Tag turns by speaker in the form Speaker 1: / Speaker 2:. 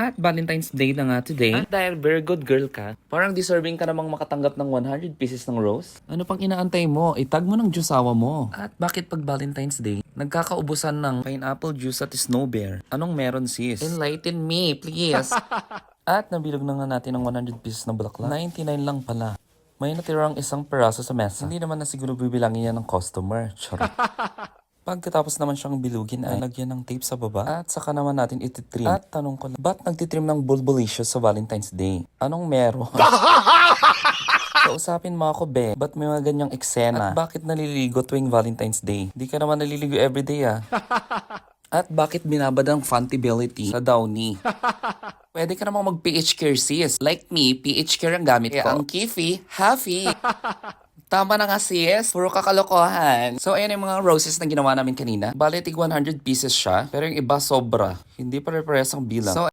Speaker 1: At Valentine's Day na nga today. At dahil very good girl ka, parang deserving ka namang makatanggap ng 100 pieces ng rose. Ano pang inaantay mo? Itag mo ng jusawa mo. At bakit pag Valentine's Day, nagkakaubusan ng pineapple juice at snow bear? Anong meron sis? Enlighten me, please. At nabilog na nga natin ng 100 pieces na bulaklak. 99 lang pala. May natirang isang peraso sa mesa. Hindi naman na siguro bibilangin yan ng customer. Charot. Pagkatapos naman siyang bilugin ay lagyan ng tape sa baba at saka naman natin ititrim. At tanong ko lang, ba't nagtitrim ng bulbulicious sa Valentine's Day? Anong meron? Kausapin mo ako, be. Ba't may mga ganyang eksena? At bakit naliligo tuwing Valentine's Day? Di ka naman naliligo everyday ah. At bakit binabad ang funtibility sa Downy? Pwede ka namang mag-pH care sis. Like me, pH care ang gamit ko. Ang Kifi, Happy. Tama na nga sis, puro kakalokohan. So ayan yung mga roses na ginawa namin kanina. Bale, tig 100 pieces siya, pero yung iba sobra. Hindi pare-parehas ang bilang. So